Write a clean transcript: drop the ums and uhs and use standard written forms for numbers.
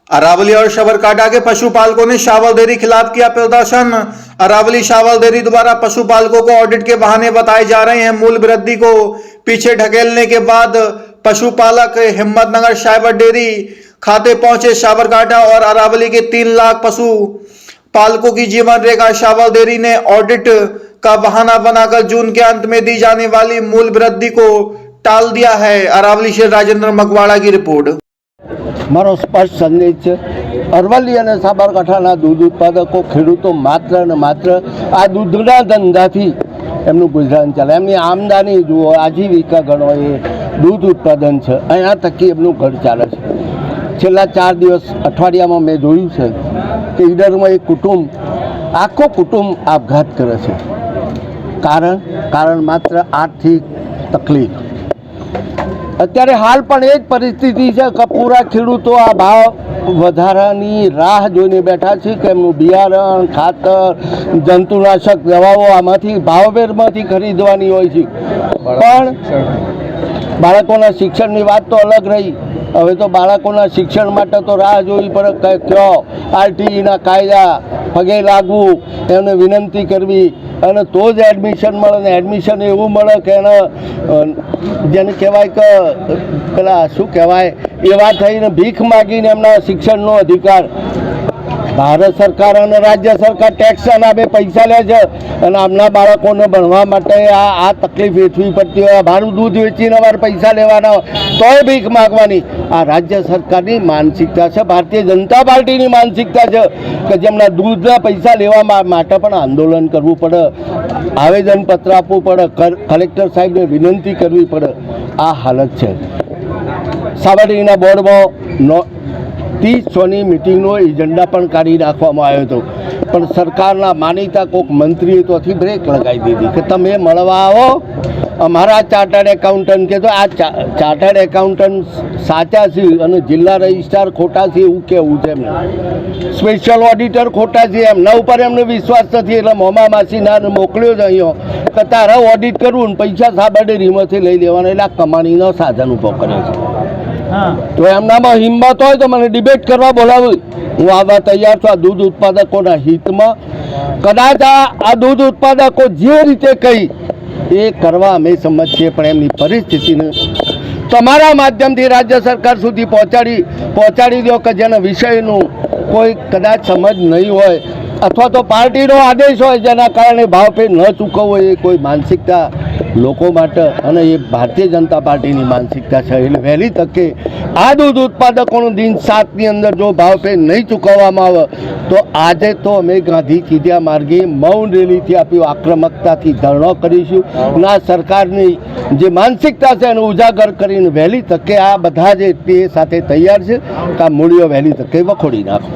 अरावली और साबरकांठा के पशुपालकों ने शावल डेयरी खिलाफ किया प्रदर्शन। अरावली शावल डेयरी द्वारा पशुपालकों को ऑडिट के बहाने बताए जा रहे हैं मूल्य वृद्धि को पीछे ढकेलने के बाद पशुपालक हिम्मतनगर साइबर डेयरी खाते पहुंचे। साबरकांठा और अरावली के 3 लाख पशु पालकों की जीवन रेखा शावल डेयरी ने ऑडिट का बहाना बनाकर जून के अंत में दी जाने वाली मूल्य वृद्धि को टाल दिया है। अरावली से राजेंद्र मकवाड़ा की रिपोर्ट। मारो स्पष्ट संदेश है, अरवली और साबरकांठाना दूध उत्पादकों खेडूतो मात्र ने मात्र आ दूधना धंधाथी एमनु गुजरान चले। एमनी आमदानी जुओ, आजीविका गणो ए दूध उत्पादन है। अहींया थकी एमनु घर चाले छे। छेल्ला 4 दिवस अठवाडियामां मैं जोयुं छे के ईडरमां एक कुटुंब आखो कुटुंब आपघात करे छे। कारण मात्र आर्थिक तकलीफ। અત્યારે હાલ પણ એ જ પરિસ્થિતિ છે કે પૂરા ખેડૂતો આ ભાવ વધારાની રાહ જોઈને બેઠા છે કે એમનું બિયારણ, ખાતર, જંતુનાશક દવાઓ આમાંથી ભાવભેરમાંથી ખરીદવાની હોય છે। પણ બાળકોના શિક્ષણની વાત તો અલગ રહી। હવે તો બાળકોના શિક્ષણ માટે તો રાહ જોવી પડે કયો આરટીઈના કાયદા પગે લાગવું, એમને વિનંતી કરવી અને તો જ એડમિશન મળે ને એડમિશન એવું મળે કે એને જેને કહેવાય કે પેલા શું કહેવાય એવા થઈને ભીખ માગીને એમના શિક્ષણનો અધિકાર ભારત સરકાર અને રાજ્ય સરકાર ટેક્સ નામે પૈસા લે છે અને આમના બાળકોને ભણવા માટે આ તકલીફ વેઠવી પડતી હોય। મારું દૂધ વેચીને અમારે પૈસા લેવાના હોય તોય ભીખ માગવાની। આ રાજ્ય સરકારની માનસિકતા છે, ભારતીય જનતા પાર્ટીની માનસિકતા છે કે જેમના દૂધના પૈસા લેવા માટે પણ આંદોલન કરવું પડે, આવેદનપત્ર આપવું પડે, કલેક્ટર સાહેબને વિનંતી કરવી પડે। આ હાલત છે। સાબરડેરીના બોર્ડમાં 30-100ની મિટિંગનો એજન્ડા પણ કાઢી નાખવામાં આવ્યો હતો, પણ સરકારના માનીતા કોઈક મંત્રીએ તોથી બ્રેક લગાવી દીધી કે તમે મળવા આવો। અમારા ચાર્ટર્ડ એકાઉન્ટન્ટ કે તો આ ચાર્ટર્ડ એકાઉન્ટન્ટ સાચા છે અને જિલ્લા રજિસ્ટ્રાર ખોટા છે એવું કહેવું છે એમને। સ્પેશિયલ ઓડિટર ખોટા છે એમના ઉપર એમને વિશ્વાસ નથી એટલે મોમા માસીના મોકલ્યો છે અહીંયા કે તારે ઓડિટ કરવું ને પૈસા સાબરડેરીમાંથી લઈ લેવાના એટલે આ કમાણીનો સાધન ઊભો કર્યો છે। તો એમનામાં હિંમત હોય તો મને ડિબેટ કરવા બોલાવું, હું આવવા તૈયાર છું। આ દૂધ ઉત્પાદકોના હિતમાં કદાચ આ દૂધ ઉત્પાદકો જે રીતે કહી એ કરવા અમે સમજ છીએ, પણ એમની પરિસ્થિતિને તમારા માધ્યમથી રાજ્ય સરકાર સુધી પહોંચાડી દો કે જેના વિષયનું કોઈ કદાચ સમજ નહીં હોય અથવા તો પાર્ટીનો આદેશ હોય જેના કારણે ભાવફેર ન ચૂકવવો એ કોઈ માનસિકતા લોકો માટે અને એ ભારતીય જનતા પાર્ટીની માનસિકતા છે। એટલે વહેલી તકે આ દૂધ ઉત્પાદકોનું દિન 7ની અંદર જો ભાવફેર નહીં ચૂકવવામાં આવે તો આજે તો અમે ગાંધી ચીધ્યા માર્ગે મૌન રેલીથી આપ્યું આક્રમકતાથી ધરણો કરીશું। ના સરકારની જે માનસિકતા છે એને ઉજાગર કરીને વહેલી તકે આ બધા જે તે સાથે તૈયાર છે કે આ મૂળીઓ વહેલી તકે વખોડી નાખો।